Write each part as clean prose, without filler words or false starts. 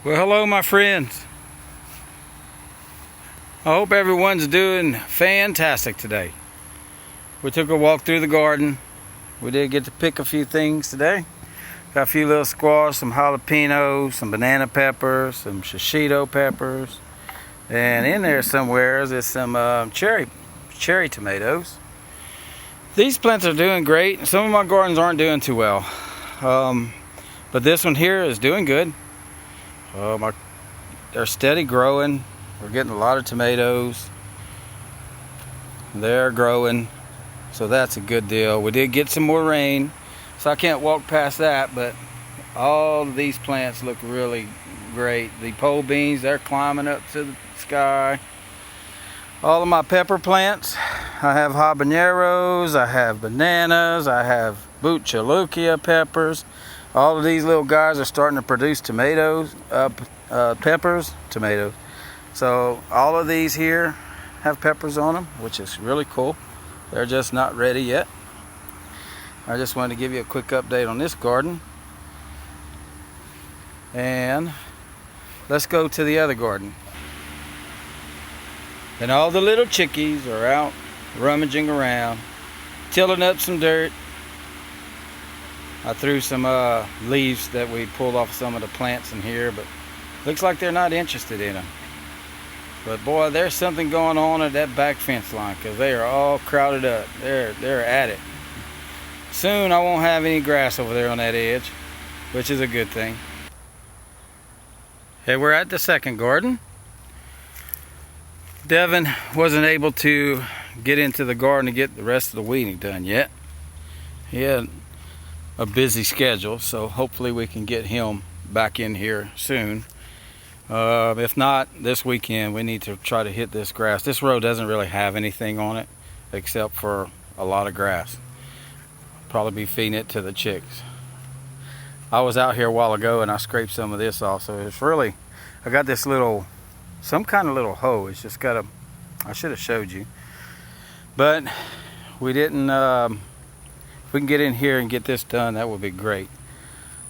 Well, hello my friends. I hope everyone's doing fantastic today. We took a walk through the garden. We did get to pick a few things today. Got a few little squash, some jalapenos, some banana peppers, some shishito peppers, and in there somewhere is some cherry tomatoes. These plants are doing great. Some of my gardens aren't doing too well, but this one here is doing good. They're steady growing. We're getting a lot of tomatoes. They're growing, so that's a good deal. We did get some more rain, so I can't walk past that, but all of these plants look really great. The pole beans, they're climbing up to the sky. All of my pepper plants, I have habaneros, I have bananas, I have buchalokia peppers. All of these little guys are starting to produce tomatoes, tomatoes. So all of these here have peppers on them, which is really cool. They're just not ready yet. I just wanted to give you a quick update on this garden. And let's go to the other garden. And all the little chickies are out rummaging around, tilling up some dirt. I threw some leaves that we pulled off some of the plants in here, but looks like they're not interested in them. But boy, there's something going on at that back fence line, because they are all crowded up. They're at it. Soon I won't have any grass over there on that edge, which is a good thing. Okay, we're at the second garden. Devin wasn't able to get into the garden to get the rest of the weeding done yet. He had a busy schedule, so hopefully we can get him back in here soon. If not, this weekend we need to try to hit this grass. This row doesn't really have anything on it except for a lot of grass. Probably be feeding it to the chicks. I was out here a while ago and I scraped some of this off, so it's really, I got this little, some kind of little hoe. It's just got a, I should have showed you, but we didn't. If we can get in here and get this done, that would be great.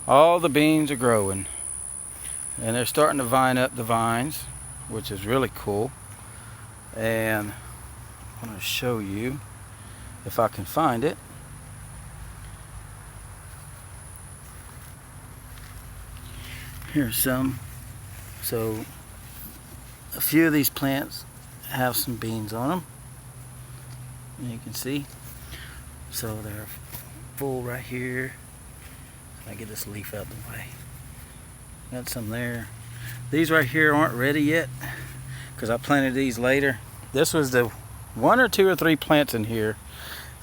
All the beans are growing, and they're starting to vine up the vines, which is really cool. And I'm going to show you if I can find it. Here's some. So a few of these plants have some beans on them, and you can see. So they're full right here. I get this leaf out of the way. Got some there. These right here aren't ready yet because I planted these later. This was the 1 or 2 or 3 plants in here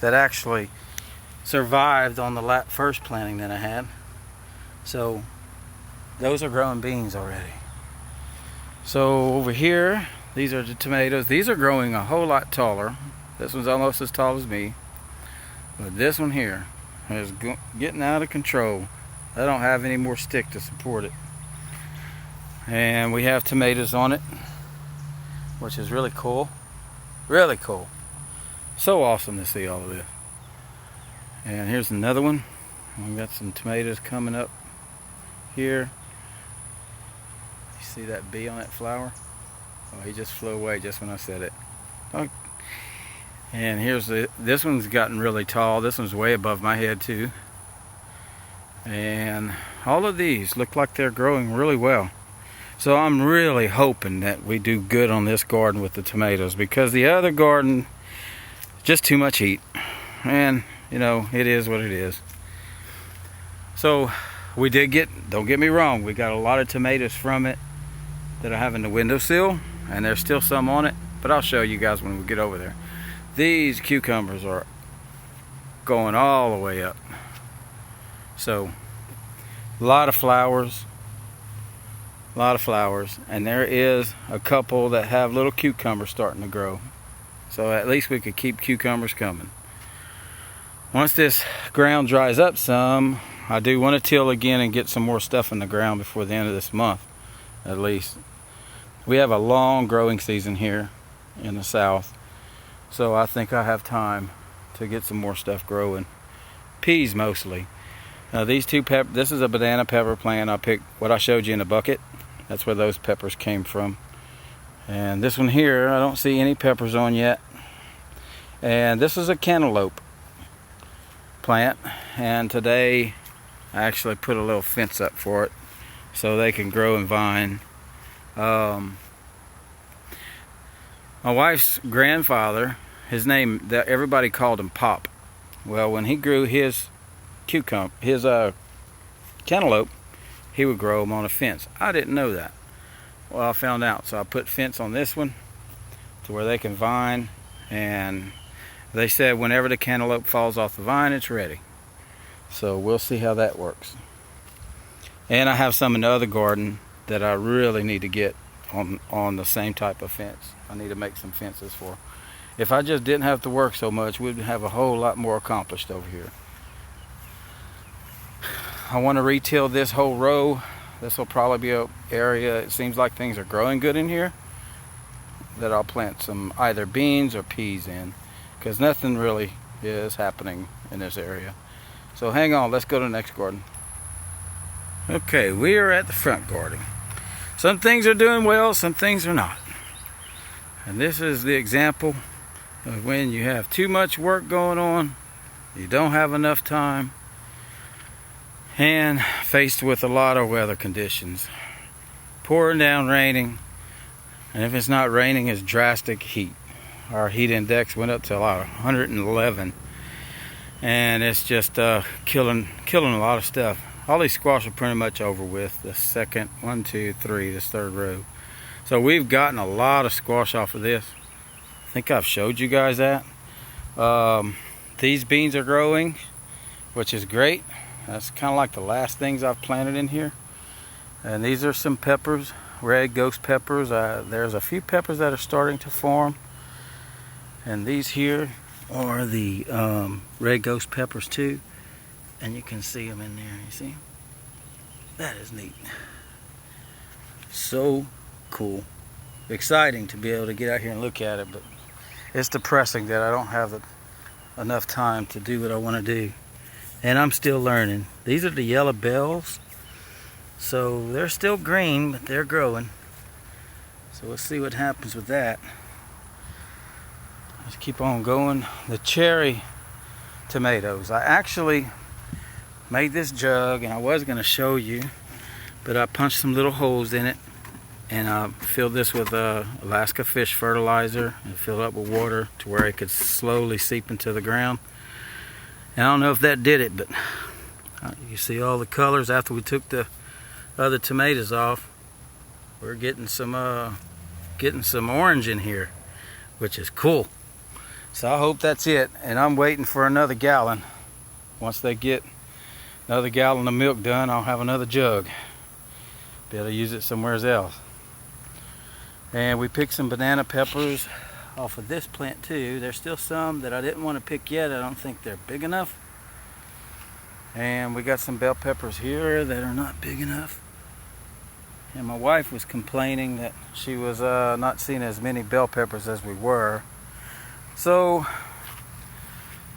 that actually survived on the first planting that I had. So those are growing beans already. So over here, these are the tomatoes. These are growing a whole lot taller. This one's almost as tall as me. But this one here is getting out of control. I don't have any more stick to support it. And we have tomatoes on it, which is really cool. Really cool. So awesome to see all of this. And here's another one. We got some tomatoes coming up here. You see that bee on that flower? Oh, he just flew away just when I said it. Oh. And here's this one's gotten really tall. This one's way above my head too. And all of these look like they're growing really well. So I'm really hoping that we do good on this garden with the tomatoes, because the other garden, just too much heat. And you know, it is what it is. So we did get, don't get me wrong, we got a lot of tomatoes from it that I have in the windowsill, and there's still some on it, but I'll show you guys when we get over there. These cucumbers are going all the way up. So a lot of flowers, and there is a couple that have little cucumbers starting to grow. So at least we could keep cucumbers coming. Once this ground dries up some, I do want to till again and get some more stuff in the ground before the end of this month, at least. We have a long growing season here in the south. So I think I have time to get some more stuff growing. Peas mostly. These two this is a banana pepper plant. I picked what I showed you in the bucket. That's where those peppers came from. And this one here, I don't see any peppers on yet. And this is a cantaloupe plant, and today I actually put a little fence up for it so they can grow and vine. My wife's grandfather, his name, everybody called him Pop. Well, when he grew his cantaloupe, he would grow them on a fence. I didn't know that. Well, I found out, so I put fence on this one to where they can vine, and they said whenever the cantaloupe falls off the vine, it's ready. So we'll see how that works. And I have some in the other garden that I really need to get on the same type of fence. I need to make some fences for. If I just didn't have to work so much, we'd have a whole lot more accomplished over here. I want to retail this whole row. This will probably be an area, it seems like things are growing good in here, that I'll plant some either beans or peas in, because nothing really is happening in this area. So hang on, let's go to the next garden. Okay, we are at the front garden. Some things are doing well, some things are not. And this is the example of when you have too much work going on, you don't have enough time, and faced with a lot of weather conditions. Pouring down, raining, and if it's not raining, it's drastic heat. Our heat index went up to about 111, and it's just killing a lot of stuff. All these squash are pretty much over with. The second, 1, 2, 3, this third row. So we've gotten a lot of squash off of this. I think I've showed you guys that. These beans are growing, which is great. That's kind of like the last things I've planted in here. And these are some peppers, red ghost peppers. There's a few peppers that are starting to form. And these here are the red ghost peppers too. And you can see them in there, you see? That is neat. So cool. Exciting to be able to get out here and look at it, but it's depressing that I don't have enough time to do what I want to do. And I'm still learning. These are the yellow bells. So they're still green, but they're growing. So we'll see what happens with that. Let's keep on going. The cherry tomatoes. I actually made this jug, and I was going to show you, but I punched some little holes in it, and I filled this with Alaska fish fertilizer and filled it up with water to where it could slowly seep into the ground. And I don't know if that did it, but you see all the colors after we took the other tomatoes off. We're getting some orange in here, which is cool. So I hope that's it, and I'm waiting for another gallon. Once they get another gallon of milk done, I'll have another jug. Be able to use it somewhere else. And we picked some banana peppers off of this plant too. There's still some that I didn't want to pick yet. I don't think they're big enough. And we got some bell peppers here that are not big enough. And my wife was complaining that she was not seeing as many bell peppers as we were. So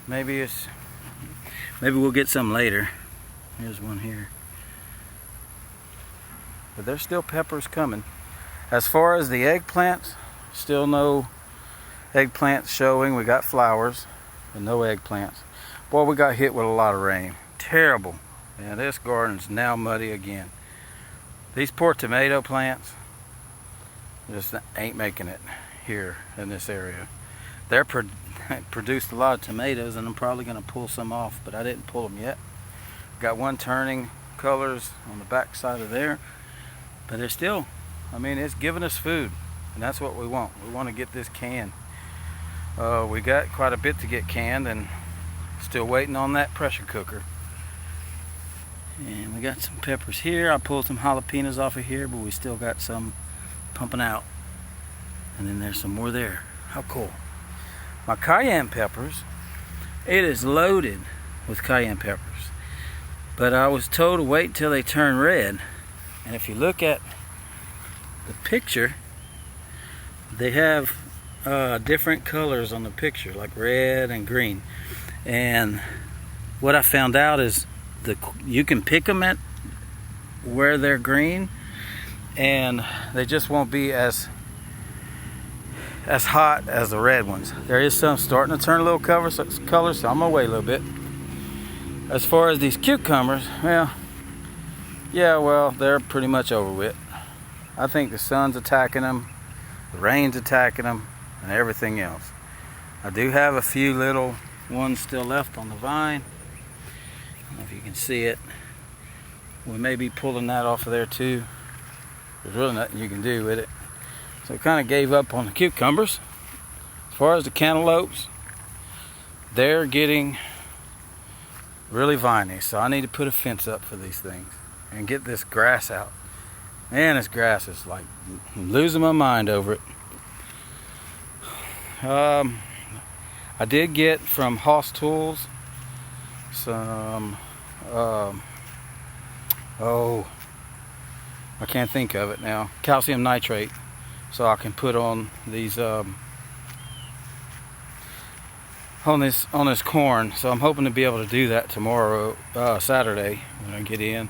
maybe we'll get some later. Here's one here. But there's still peppers coming. As far as the eggplants, still no eggplants showing. We got flowers, but no eggplants. Boy, we got hit with a lot of rain. Terrible. And this garden's now muddy again. These poor tomato plants just ain't making it here in this area. They're produced a lot of tomatoes, and I'm probably going to pull some off, but I didn't pull them yet. Got one turning colors on the back side of there, but it's still, I mean, it's giving us food, and that's what we want. We want to get this canned. We got quite a bit to get canned, and still waiting on that pressure cooker. And we got some peppers here. I pulled some jalapenos off of here, but we still got some pumping out. And then there's some more there. How cool. My cayenne peppers, it is loaded with cayenne peppers. But I was told to wait until they turn red. And if you look at the picture, they have different colors on the picture, like red and green. And what I found out is you can pick them at where they're green, and they just won't be as hot as the red ones. There is some starting to turn a little color, so I'm gonna wait a little bit. As far as these cucumbers, well, yeah, well, they're pretty much over with. I think the sun's attacking them, the rain's attacking them, and everything else. I do have a few little ones still left on the vine. I don't know if you can see it. We may be pulling that off of there too. There's really nothing you can do with it. So I kind of gave up on the cucumbers. As far as the cantaloupes, they're getting really viney, so I need to put a fence up for these things and get this grass out. Man, this grass is like, I'm losing my mind over it. I did get from Hoss Tools some, I can't think of it now, calcium nitrate, so I can put on these on this corn. So I'm hoping to be able to do that tomorrow, Saturday, when I get in.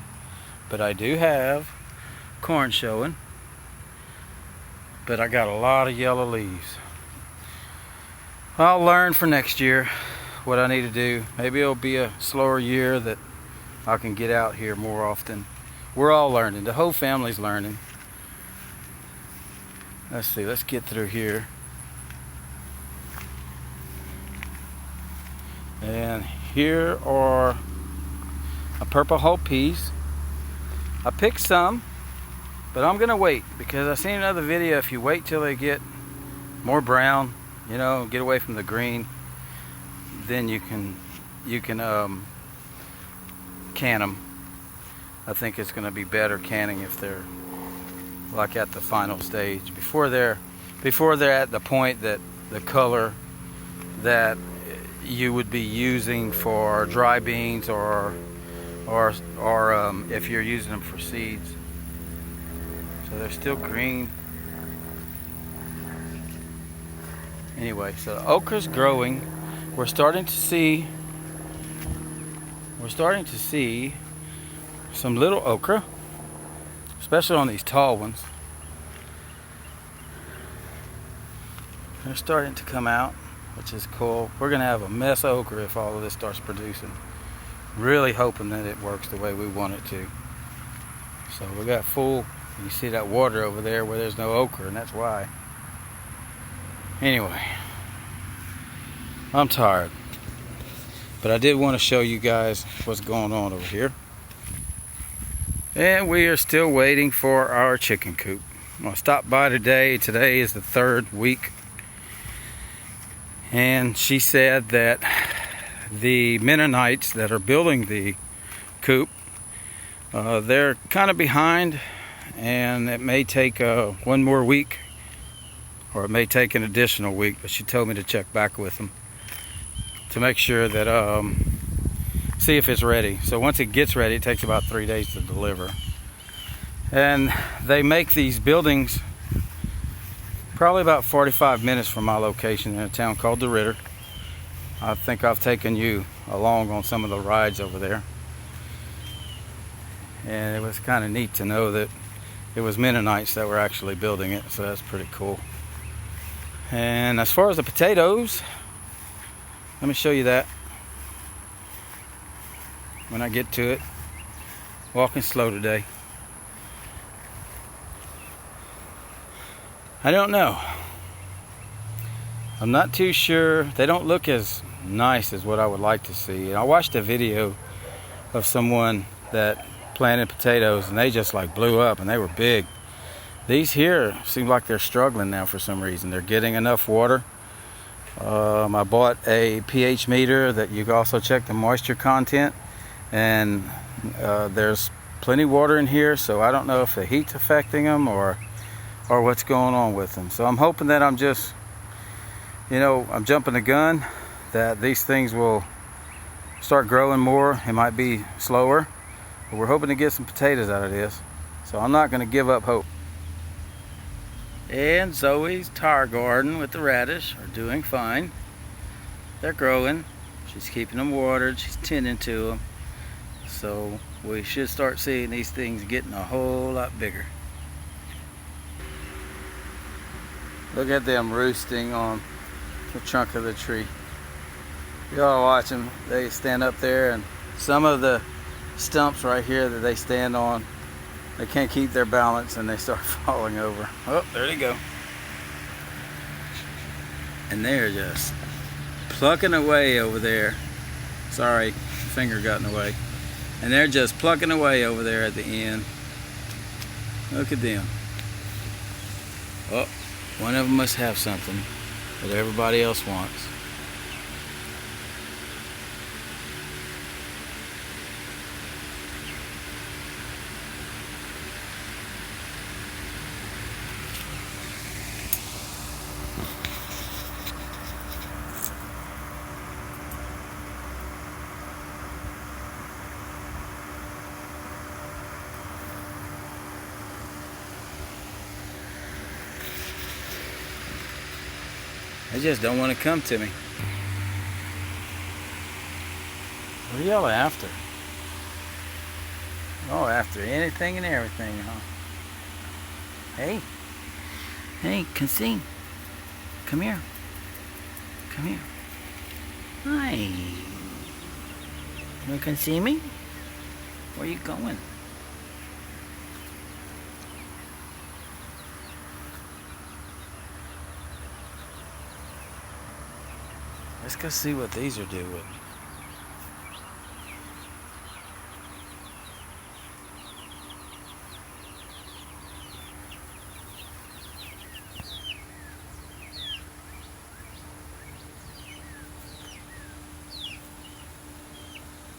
But I do have corn showing, but I got a lot of yellow leaves. I'll learn for next year what I need to do. Maybe it'll be a slower year that I can get out here more often. We're all learning. The whole family's learning. Let's see, let's get through here. And here are a purple hull peas. I picked some, but I'm gonna wait because I seen another video. If you wait till they get more brown, you know, get away from the green, then you can can them. I think it's gonna be better canning if they're like at the final stage, before they're at the point that the color that you would be using for dry beans or if you're using them for seeds. So they're still green. Anyway, so the okra's growing. We're starting to see some little okra, especially on these tall ones. They're starting to come out, which is cool. We're gonna have a mess of okra if all of this starts producing. Really hoping that it works the way we want it to. So we got full, you see that water over there where there's no okra, and that's why. Anyway, I'm tired, but I did want to show you guys what's going on over here. And we are still waiting for our chicken coop. I stopped by today. Today is the 3rd week. And she said that the Mennonites that are building the coop, they're kind of behind, and it may take one more week, or it may take an additional week, but she told me to check back with them to make sure that see if it's ready. So once it gets ready, it takes about 3 days to deliver. And they make these buildings probably about 45 minutes from my location in a town called DeRidder. I think I've taken you along on some of the rides over there. And it was kind of neat to know that it was Mennonites that were actually building it, so that's pretty cool. And as far as the potatoes, let me show you that when I get to it. Walking slow today. I don't know. I'm not too sure. They don't look as nice as what I would like to see. And I watched a video of someone that planted potatoes and they just like blew up and they were big. These here seem like they're struggling now for some reason. They're getting enough water. I bought a pH meter that you can also check the moisture content, and there's plenty of water in here, so I don't know if the heat's affecting them or what's going on with them. So I'm hoping that I'm just, I'm jumping the gun, that these things will start growing more. It might be slower, but we're hoping to get some potatoes out of this. So I'm not going to give up hope. And Zoe's tire garden with the radish are doing fine. They're growing. She's keeping them watered. She's tending to them. So we should start seeing these things getting a whole lot bigger. Look at them roosting on the trunk of the tree. Y'all watch them. They stand up there, and some of the stumps right here that they stand on, they can't keep their balance and they start falling over. Oh, there they go. And they're just plucking away over there. Sorry, finger got in the way. And they're just plucking away over there at the end. Look at them. Oh, one of them must have something that everybody else wants. They just don't want to come to me. What are y'all after? Oh, after anything and everything, huh? Hey. Hey, Cassim. Come here. Come here. Hi. You can see me? Where you going? Let's go see what these are doing.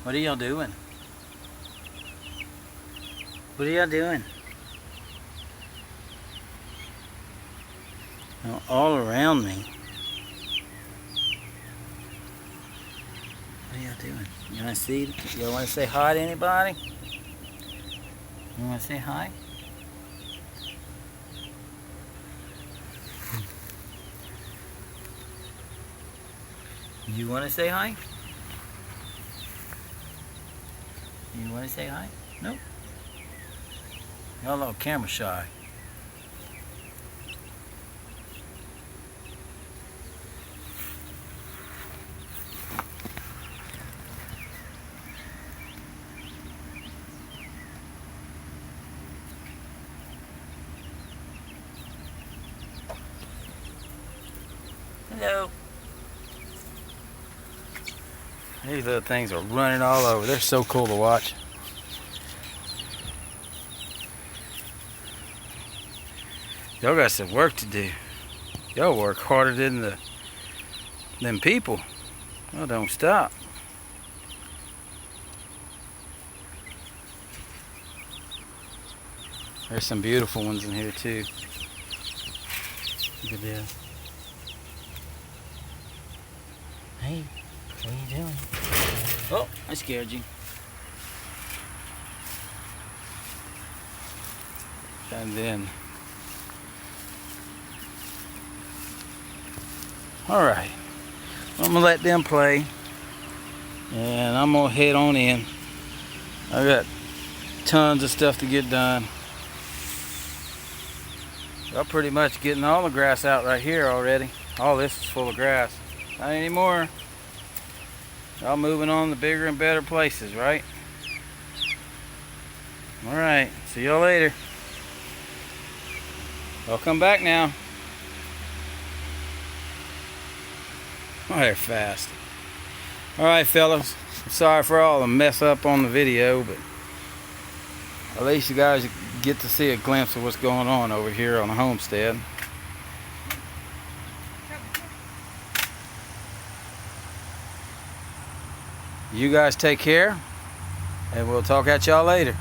What are y'all doing? What are y'all doing? Now, all around me. What are y'all doing? You want to see? Y'all want to say hi to anybody? You want to say hi? You want to say hi? You want to say hi? Nope. Y'all a little camera shy. Hello. These little things are running all over. They're so cool to watch. Y'all got some work to do. Y'all work harder than them people. Y'all don't stop. There's some beautiful ones in here too. Look at this. Hey, what are you doing? Oh, I scared you. And then, all right, I'm gonna let them play, and I'm gonna head on in. I got tons of stuff to get done. I'm pretty much getting all the grass out right here already. All this is full of grass. Not anymore. Y'all moving on to bigger and better places, right? Alright, see y'all later. I'll come back now. Oh, they're fast. Alright, fellas. I'm sorry for all the mess up on the video, but at least you guys get to see a glimpse of what's going on over here on the homestead. You guys take care, and we'll talk at y'all later.